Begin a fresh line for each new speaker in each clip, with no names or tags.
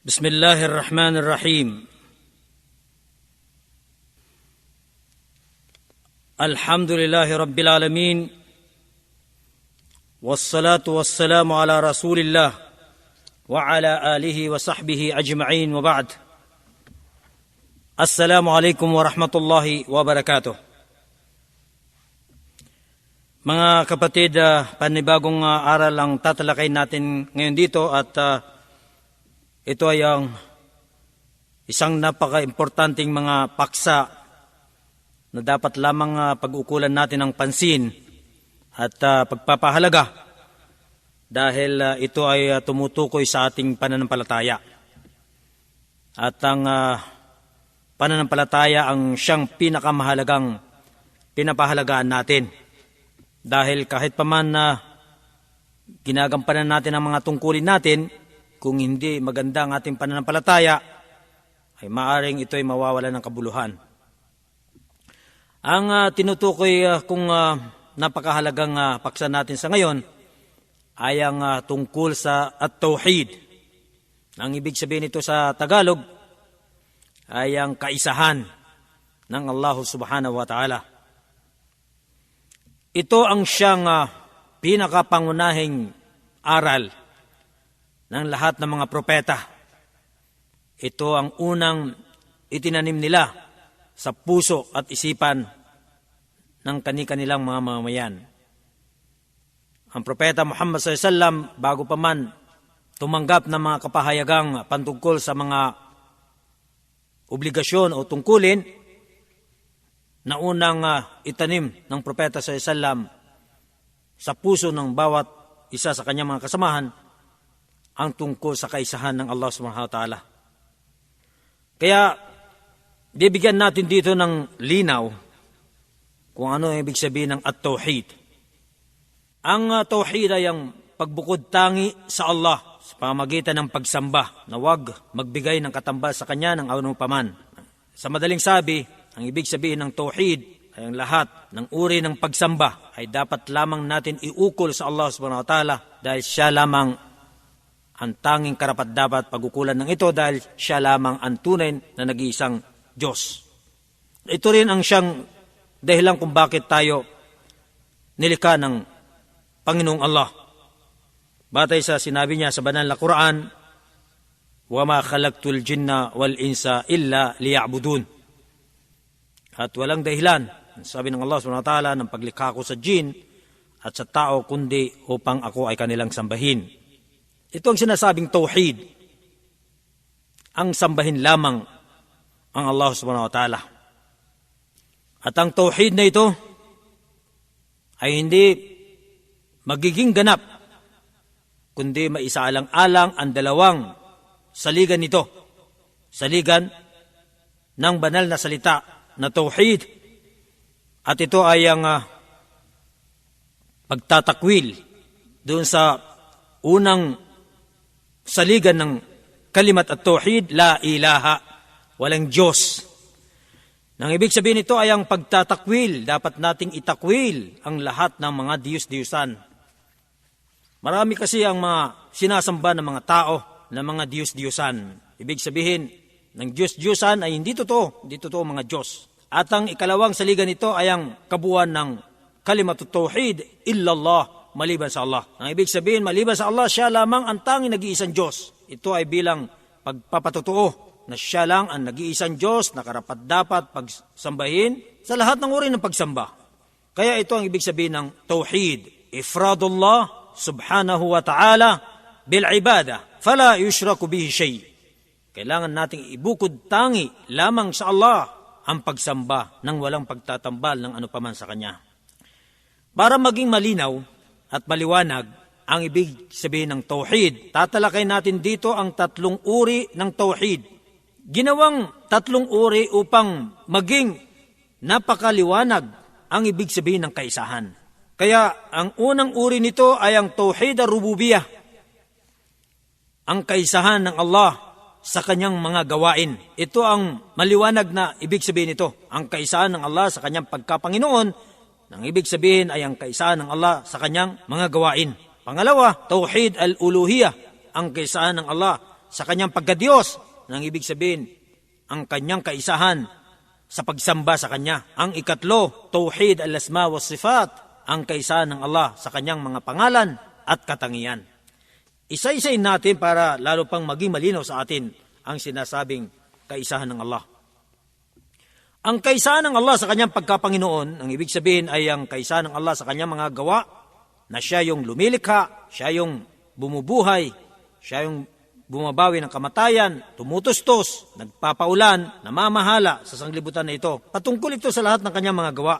بسم الله الرحمن الرحيم. الحمد لله رب العالمين، والصلاة والسلام على رسول الله وعلى آله وصحبه أجمعين، وبعد. السلام عليكم ورحمة الله وبركاته. Mga kapatid, panibagong aral ang tatalakay natin ngayon dito at ito ay ang isang napaka-importanting mga paksa na dapat lamang pag-ukulan natin ng pansin at pagpapahalaga dahil ito ay tumutukoy sa ating pananampalataya. At ang pananampalataya ang siyang pinakamahalagang pinapahalagaan natin. Dahil kahit paman na ginagampanan natin ang mga tungkulin natin, kung hindi maganda ang ating pananampalataya, ay maaring ito ay mawawala ng kabuluhan. Ang tinutukoy kung napakahalagang paksa natin sa ngayon ay ang tungkol sa at-tauhid. Ang ibig sabihin nito sa Tagalog ay ang kaisahan ng Allah subhanahu wa ta'ala. Ito ang siyang pinakapangunahing aral ng lahat ng mga propeta. Ito ang unang itinanim nila sa puso at isipan ng kani-kanilang mga mamamayan. Ang propeta Muhammad SAW, bago pa man tumanggap ng mga kapahayagang pantungkol sa mga obligasyon o tungkulin, na unang itanim ng propeta SAW sa puso ng bawat isa sa kanyang mga kasamahan ang tungkol sa kaisahan ng Allah subhanahu wa ta'ala. Kaya, bibigyan natin dito ng linaw kung ano ang ibig sabihin ng at-tauhid. Ang tauhid ay ang pagbukod tangi sa Allah sa pamamagitan ng pagsamba na huwag magbigay ng katambal sa Kanya ng anumang paman. Sa madaling sabi, ang ibig sabihin ng tauhid ay ang lahat ng uri ng pagsamba ay dapat lamang natin iukol sa Allah subhanahu wa ta'ala dahil siya lamang ang tanging karapat-dapat pag-ukulan ng ito dahil siya lamang ang tunay na nag-iisang Diyos. Ito rin ang siyang dahilan kung bakit tayo nilikha ng Panginoong Allah. Batay sa sinabi niya sa banal na Quran, وَمَا خَلَقْتُ الْجِنَّ وَالْإِنسَ إِلَّا لِيَعْبُدُونَ. At walang dahilan, sabi ng Allah subhanahu wa ta'ala, ng paglikha ko sa jin at sa tao kundi upang ako ay kanilang sambahin. Ito ang sinasabing tauhid. Ang sambahin lamang ang Allah subhanahu wa ta'ala. At ang tauhid na ito ay hindi magiging ganap kundi maisaalang-alang ang dalawang saligan nito. Saligan ng banal na salita na tauhid. At ito ay ang pagtatakwil doon sa unang saligan ng kalimat at tauhid, la ilaha, walang Diyos. Nang ibig sabihin nito ay ang pagtatakwil, dapat nating itakwil ang lahat ng mga diyos-diyusan. Marami kasi ang mga sinasamba ng mga tao na mga diyos-diyusan. Ibig sabihin ng Diyos-diyusan ay hindi totoo mga Diyos. At ang ikalawang saligan nito ay ang kabuuan ng kalimat at tauhid, illallah, maliban sa Allah. Ang ibig sabihin, maliban sa Allah, siya lamang ang tanging nag-iisang Diyos. Ito ay bilang pagpapatotoo na siya lang ang nag-iisang Diyos na karapat-dapat pagsambahin sa lahat ng uri ng pagsamba. Kaya ito ang ibig sabihin ng tauhid. Ifradullah subhanahu wa ta'ala bil ibadah, fala yushraku bihi shay. Kailangan nating ibukod tangi lamang sa Allah ang pagsamba nang walang pagtatambal ng anupaman sa Kanya. Para maging malinaw at maliwanag ang ibig sabihin ng tauhid, tatalakay natin dito ang tatlong uri ng tauhid. Ginawang tatlong uri upang maging napakaliwanag ang ibig sabihin ng kaisahan. Kaya ang unang uri nito ay ang tauhid ar-rububiyah, ang kaisahan ng Allah sa kanyang mga gawain. Ito ang maliwanag na ibig sabihin nito, ang kaisahan ng Allah sa kanyang pagkapanginoon. Ang ibig sabihin ay ang kaisahan ng Allah sa kanyang mga gawain. Pangalawa, tauhid al-uluhiyah, ang kaisahan ng Allah sa kanyang pagkadiyos. Nang ibig sabihin, ang kanyang kaisahan sa pagsamba sa kanya. Ang ikatlo, tauhid al-asma wa sifat, ang kaisahan ng Allah sa kanyang mga pangalan at katangian. Isa-isayin natin para lalo pang maging malinaw sa atin ang sinasabing kaisahan ng Allah. Ang kaisahan ng Allah sa kanyang pagkapanginoon, ang ibig sabihin ay ang kaisahan ng Allah sa kanyang mga gawa, na siya yung lumilikha, siya yung bumubuhay, siya yung bumabawi ng kamatayan, tumutustos, nagpapaulan, namamahala sa sanglibutan na ito. Patungkol ito sa lahat ng kanyang mga gawa.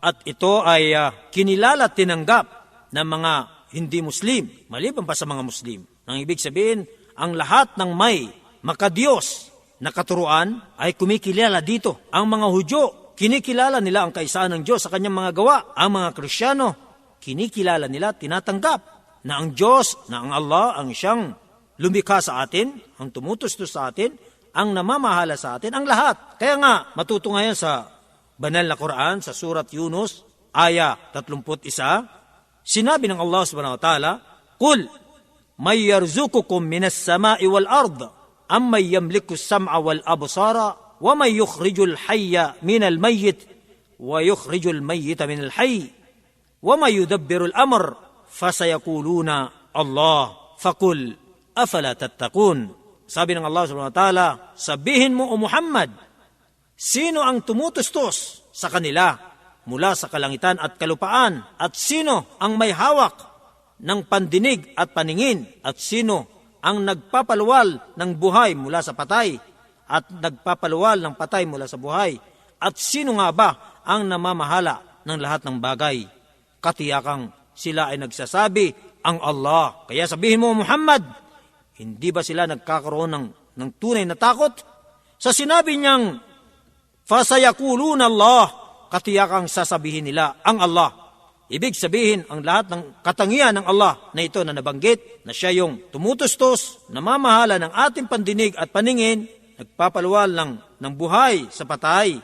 At ito ay kinilala at tinanggap ng mga hindi Muslim, maliban pa sa mga Muslim. Ang ibig sabihin, ang lahat ng may makadiyos na katuruan ay kumikilala dito. Ang mga Hudyo, kinikilala nila ang kaisahan ng Diyos sa kanyang mga gawa. Ang mga Kristiyano, kinikilala nila, tinatanggap na ang Diyos, na ang Allah, ang siyang lumikha sa atin, ang tumutustos sa atin, ang namamahala sa atin, ang lahat. Kaya nga, matutungayan sa banal na Quran, sa surat Yunus, aya 31, sinabi ng Allah subhanahu wa ta'ala, "Qul, may yarzukukum minas sama'i wal ard, am may yamliku as-sam'a wal absara, wa may yukhrijul hayya minal mayyit, wa yukhrijul mayyita minal hayy, wa may yudabbirul amr, fasayakuluna Allah, faqul afala tattaqun." Sabi ng Allah subhanahu wa ta'ala, sabihin mo o Muhammad, sino ang tumutustos sa kanila mula sa kalangitan at kalupaan, at sino ang may hawak ng pandinig at paningin, at sino ang nagpapaluwal ng buhay mula sa patay at nagpapaluwal ng patay mula sa buhay, at sino nga ba ang namamahala ng lahat ng bagay? Katiyakang sila ay nagsasabi, ang Allah. Kaya sabihin mo Muhammad, hindi ba sila nagkakaroon ng tunay na takot? Sa sinabi niyang, fasayakuluna Allah, katiyakang sasabihin nila, ang Allah. Ibig sabihin, ang lahat ng katangian ng Allah na ito na nabanggit, na siya yung tumutustos, namamahala ng ating pandinig at paningin, nagpapaluwal ng buhay sa patay,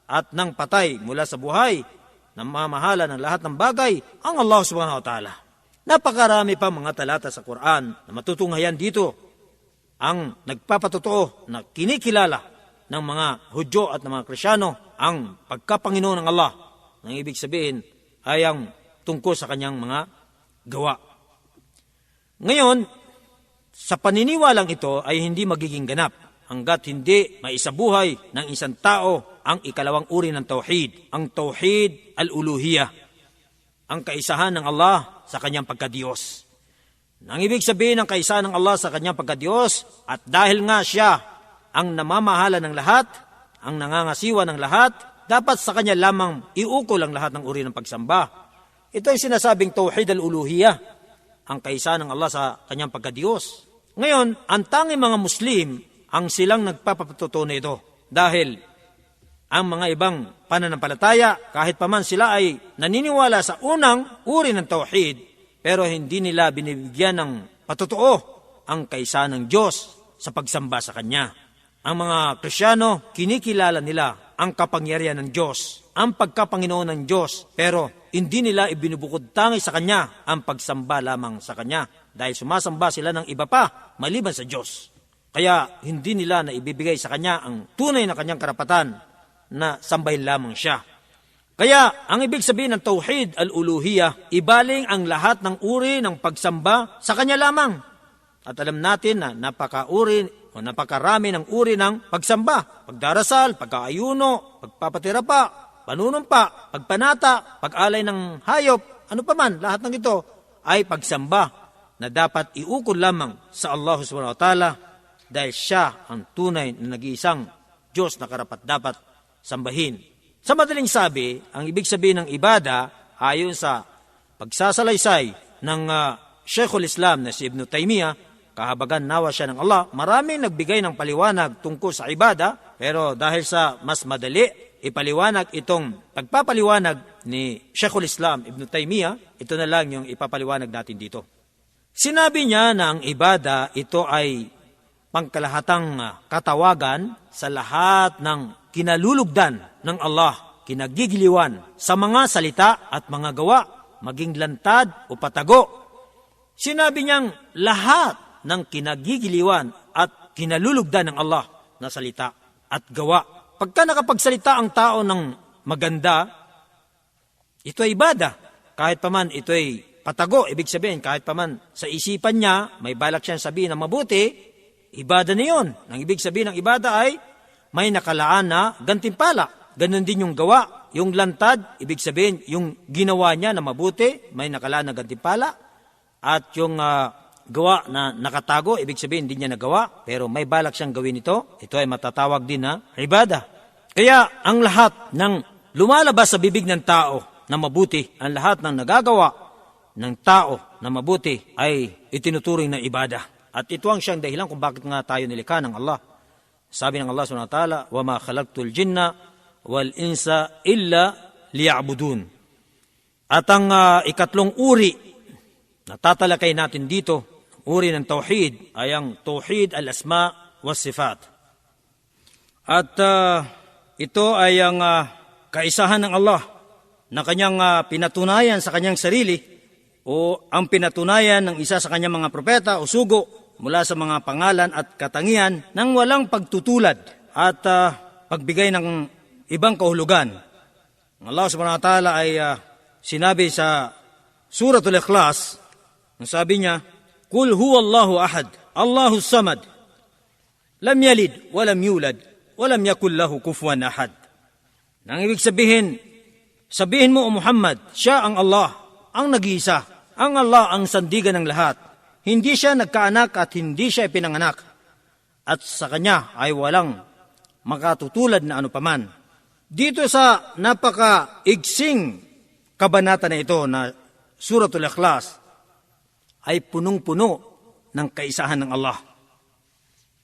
at ng patay mula sa buhay, namamahala ng lahat ng bagay, ang Allah subhanahu wa ta'ala. Napakarami pa mga talata sa Quran na matutunghayan dito ang nagpapatotoo na kinikilala ng mga Hudyo at ng mga Kristiyano ang pagkapanginoon ng Allah. Ang ibig sabihin ay ang tungkol sa kanyang mga gawa. Ngayon, sa paniniwalang ito ay hindi magiging ganap hanggat hindi maisabuhay ng isang tao ang ikalawang uri ng tauhid, ang tauhid al-uluhiyah, ang kaisahan ng Allah sa kanyang pagkadiyos. Ang ibig sabihin ng kaisahan ng Allah sa kanyang pagkadiyos, at dahil nga siya ang namamahala ng lahat, ang nangangasiwa ng lahat, dapat sa kanya lamang iukol ang lahat ng uri ng pagsamba. Ito ay sinasabing tauhid al-uluhiyah, ang kaisahan ng Allah sa kanyang pagkadiyos. Ngayon, ang tanging mga Muslim ang silang nagpapatuto nito, dahil ang mga ibang pananampalataya, kahit pa man sila ay naniniwala sa unang uri ng tauhid, pero hindi nila binibigyan ng patotoo ang kaisahan ng Diyos sa pagsamba sa Kanya. Ang mga Kristiyano, kinikilala nila ang kapangyarihan ng Diyos, ang pagkapanginoon ng Diyos, pero hindi nila ibinubukod tangi sa Kanya ang pagsamba lamang sa Kanya, dahil sumasamba sila ng iba pa maliban sa Diyos. Kaya hindi nila na ibibigay sa Kanya ang tunay na Kanyang karapatan na sambahin lamang siya. Kaya, ang ibig sabihin ng tauhid al-uluhiyah, ibaling ang lahat ng uri ng pagsamba sa Kanya lamang. At alam natin na napakauri o napakarami ng uri ng pagsamba. Pagdarasal, pagkaayuno, pagpapatira pa, panunumpa, pagpanata, pag-alay ng hayop, ano pa man, lahat ng ito ay pagsamba na dapat iukol lamang sa Allah subhanahu wa ta'ala, dahil siya ang tunay na nag-iisang Diyos na karapat-dapat sambahin. Sa madaling sabi, ang ibig sabihin ng ibada ayon sa pagsasalaysay ng Sheikhul Islam na si Ibn Taymiyyah, kahabagan nawa siya ng Allah, maraming nagbigay ng paliwanag tungkol sa ibada, pero dahil sa mas madali ipaliwanag itong pagpapaliwanag ni Sheikhul Islam Ibn Taymiyyah, ito na lang yung ipapaliwanag natin dito. Sinabi niya na ang ibada ito ay pangkalahatang katawagan sa lahat ng kinalulugdan ng Allah, kinagigiliwan sa mga salita at mga gawa, maging lantad o patago. Sinabi niyang lahat ng kinagigiliwan kinalulugdan ng Allah na salita at gawa. Pagka nakapagsalita ang tao ng maganda, ito ay ibada. Kahit paman ito ay patago, ibig sabihin, kahit paman sa isipan niya, may balak siyang sabihin na mabuti, ibada na yun. Ang ibig sabihin ng ibada ay may nakalaan na gantimpala. Ganon din yung gawa. Yung lantad, ibig sabihin, yung ginawa niya na mabuti, may nakalaan na gantimpala. At yung gawa na nakatago, ibig sabihin, hindi niya nagawa, pero may balak siyang gawin ito. Ito ay matatawag din na ibada. Kaya ang lahat ng lumalabas sa bibig ng tao na mabuti, ang lahat ng nagagawa ng tao na mabuti ay itinuturing na ibada. At ito ang siyang dahilan kung bakit nga tayo nilikha ng Allah. Sabi ng Allah subhanahu wa ta'ala, وَمَا خَلَقْتُ الْجِنَّ وَالْإِنسَ إِلَّا لِيَعْبُدُونَ. At ang ikatlong uri na tatalakay natin dito, uri ng tauhid, ay ang tauhid al-asma wa sifat. At ito ay ang kaisahan ng Allah na kanyang pinatunayan sa kanyang sarili o ang pinatunayan ng isa sa kanyang mga propeta o sugo mula sa mga pangalan at katangian nang walang pagtutulad at pagbigay ng ibang kahulugan. Ang Allah subhanahu wa ta'ala ay sinabi sa Suratul Ikhlas, ang sabi niya, Kul huwallahu ahad, Allahu samad, lam yalid, walam yulad, walam yakul lahu kufuwan ahad. Nang ibig sabihin mo o Muhammad, siya ang Allah, ang nag-iisa, ang Allah ang sandigan ng lahat. Hindi siya nagkaanak at hindi siya pinanganak. At sa kanya ay walang makatutulad na ano paman. Dito sa napaka-igsing kabanata na ito na Suratul Ikhlas ay punong-puno ng kaisahan ng Allah.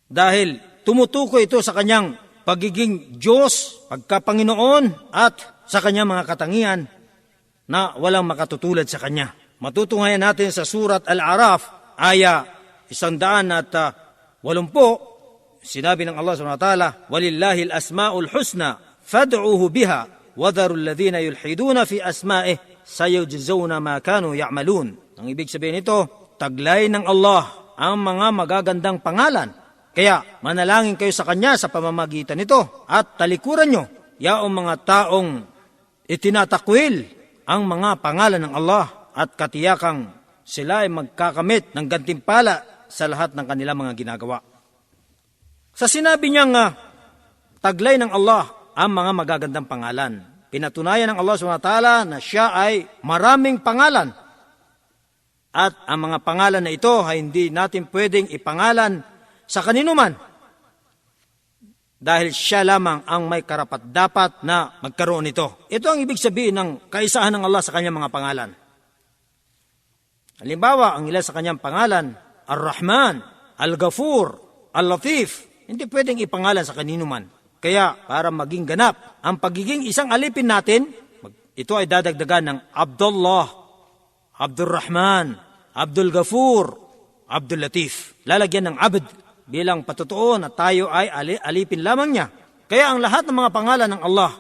Dahil tumutukoy ito sa kanyang pagiging Diyos, pagkapanginoon at sa kanyang mga katangian na walang makatutulad sa kanya. Matutunghayan natin sa Surat Al-Araf, aya 180, sinabi ng Allah subhanahu wa ta'ala, وَلِلَّهِ الْأَسْمَاءُ الْحُسْنَى فَادْعُوهُ بِهَا وَذَرُوا الَّذِينَ يُلْحِدُونَ فِي أَسْمَائِهِ سَيُجْزَوْنَ مَا كَانُوا يَعْمَلُونَ. Ang ibig sabihin nito, taglay ng Allah ang mga magagandang pangalan. Kaya manalangin kayo sa Kanya sa pamamagitan nito at talikuran nyo yaong mga taong itinatakwil ang mga pangalan ng Allah at katiyakang sila ay magkakamit ng gantimpala sa lahat ng kanilang mga ginagawa. Sa sinabi niyang taglay ng Allah ang mga magagandang pangalan, pinatunayan ng Allah SWT na siya ay maraming pangalan. At ang mga pangalan na ito ay hindi natin pwedeng ipangalan sa kanino man. Dahil siya lamang ang may karapat-dapat na magkaroon nito. Ito ang ibig sabihin ng kaisahan ng Allah sa kanyang mga pangalan. Halimbawa, ang ilan sa kanyang pangalan, Ar-Rahman, Al-Ghafur, Al-Latif, hindi pwedeng ipangalan sa kanino man. Kaya para maging ganap ang pagiging isang alipin natin, ito ay dadagdagan ng Abdullah, Abdurrahman, Abdul Ghafur, Abdul Latif. Lalagyan ng abd bilang patutuo na tayo ay alipin lamang niya. Kaya ang lahat ng mga pangalan ng Allah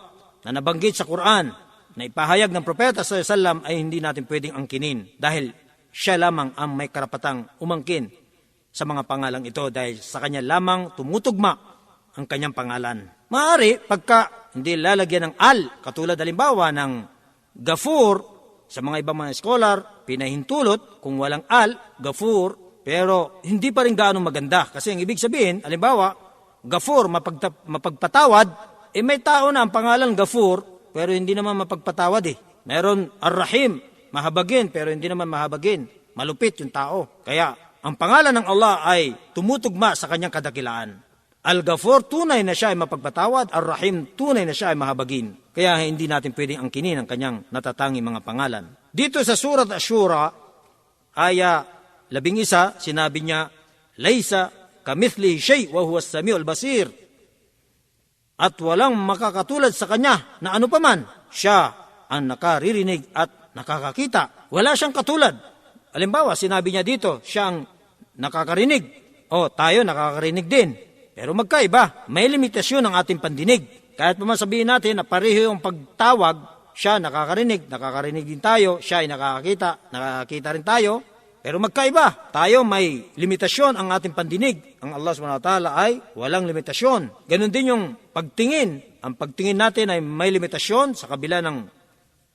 na nabanggit sa Quran, na ipahayag ng Propeta sallallahu alaihi wasallam ay hindi natin pwedeng angkinin dahil siya lamang ang may karapatang umangkin sa mga pangalang ito dahil sa kanya lamang tumutugma ang kanyang pangalan. Maaari pagka hindi lalagyan ng al, katulad halimbawa ng Ghafur, sa mga ibang mga scholar, pinahintulot kung walang al, Ghafur, pero hindi pa rin gaano maganda. Kasi ang ibig sabihin, halimbawa, Ghafur, mapagpatawad, may tao na ang pangalan Ghafur, pero hindi naman mapagpatawad Meron Ar-Rahim, mahabagin, pero hindi naman mahabagin. Malupit yung tao. Kaya, ang pangalan ng Allah ay tumutugma sa kanyang kadakilaan. Al-Ghafur, tunay na siya ay mapagpatawad. Ar-Rahim, tunay na siya ay mahabagin. Kaya hindi natin pwedeng angkinin ang kanyang natatanging mga pangalan. Dito sa Surat Ash-Shura, aya 11, sinabi niya, Laysa kamithlihi shay wa huwa as-sami'ul basir. At walang makakatulad sa kanya na ano paman, siya ang nakaririnig at nakakakita. Wala siyang katulad. Halimbawa, sinabi niya dito, siya ang nakakarinig. O, tayo nakakarinig din. Pero magkaiba, may limitasyon ang ating pandinig. Kahit pa man sabihin natin na pareho yung pagtawag, siya nakakarinig din tayo, siya ay nakakakita rin tayo, Pero magkaiba. Tayo may limitasyon ang ating pandinig. Ang Allah subhanahu wa ta'ala ay walang limitasyon. Ganon din yung pagtingin. Ang pagtingin natin ay may limitasyon sa kabila ng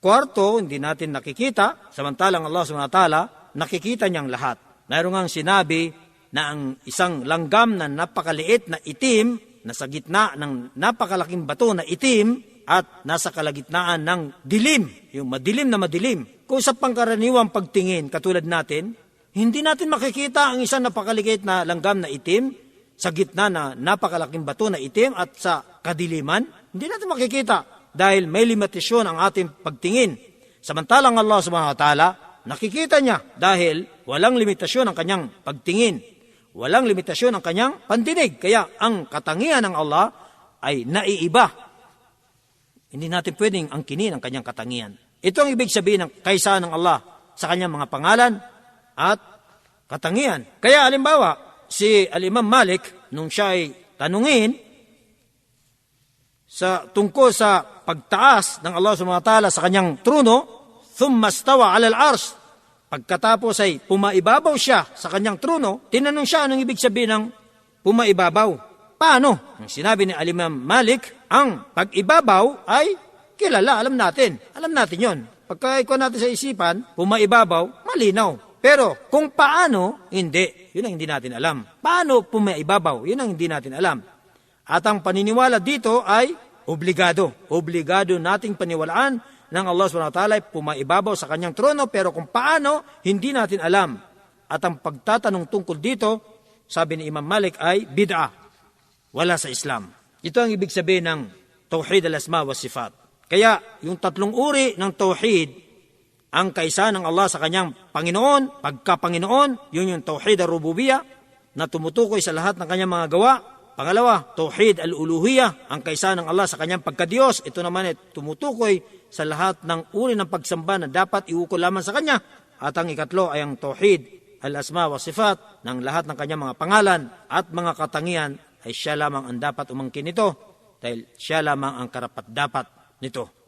kwarto, hindi natin nakikita. Samantalang Allah subhanahu wa ta'ala, nakikita niyang lahat. Mayroon ngang sinabi na ang isang langgam na napakaliit na itim, nasa gitna ng napakalaking bato na itim, at nasa kalagitnaan ng dilim, yung madilim na madilim. Kung sa pangkaraniwang pagtingin, katulad natin, hindi natin makikita ang isang napakaliit na langgam na itim sa gitna na napakalaking bato na itim at sa kadiliman. Hindi natin makikita dahil may limitasyon ang ating pagtingin. Samantalang Allah subhanahu wa ta'ala, nakikita niya dahil walang limitasyon ang kanyang pagtingin. Walang limitasyon ang kanyang pandinig. Kaya ang katangian ng Allah ay naiiba. Hindi natin pwedeng angkinin ang kanyang katangian. Ito ang ibig sabihin ng kaisa ng Allah sa kanyang mga pangalan at katangian. Kaya halimbawa, si Al-Imam Malik, nung siya ay tanungin tungkol sa pagtaas ng Allah subhanahu wa ta'ala sa kanyang trono, thumma stawa 'ala al-'arsh. Pagkatapos ay pumaibabaw siya sa kanyang trono, tinanong siya anong ibig sabihin ng pumaibabaw. Paano? Ang sinabi ni Al-Imam Malik, ang pag-ibabaw ay kilala, alam natin. Alam natin yon. Pagka ikaw natin sa isipan, pumaibabaw, malinaw. Pero kung paano, hindi. Yun ang hindi natin alam. Paano pumaibabaw? Yun ang hindi natin alam. At ang paniniwala dito ay obligado. Obligado nating paniwalaan ng Allah subhanahu wa ta'ala ay pumaibabaw sa kanyang trono, pero kung paano, hindi natin alam. At ang pagtatanong tungkol dito, sabi ni Imam Malik ay bid'ah. Wala sa Islam. Ito ang ibig sabihin ng Tauhid al-Asma wa Sifat. Kaya yung tatlong uri ng Tauhid, ang kaisa ng Allah sa kanyang Panginoon, pagka-Panginoon, yun yung Tauhid al-Rububiyya, na tumutukoy sa lahat ng kanyang mga gawa. Pangalawa, Tauhid al-Uluhiyya, ang kaisa ng Allah sa kanyang pagka-Diyos. Ito naman ay tumutukoy sa lahat ng uri ng pagsamba na dapat iukol lamang sa kanya. At ang ikatlo ay ang Tauhid al-Asma wa Sifat, ng lahat ng kanyang mga pangalan at mga katangian, ay siya lamang ang dapat umangkin nito dahil siya lamang ang karapat-dapat nito.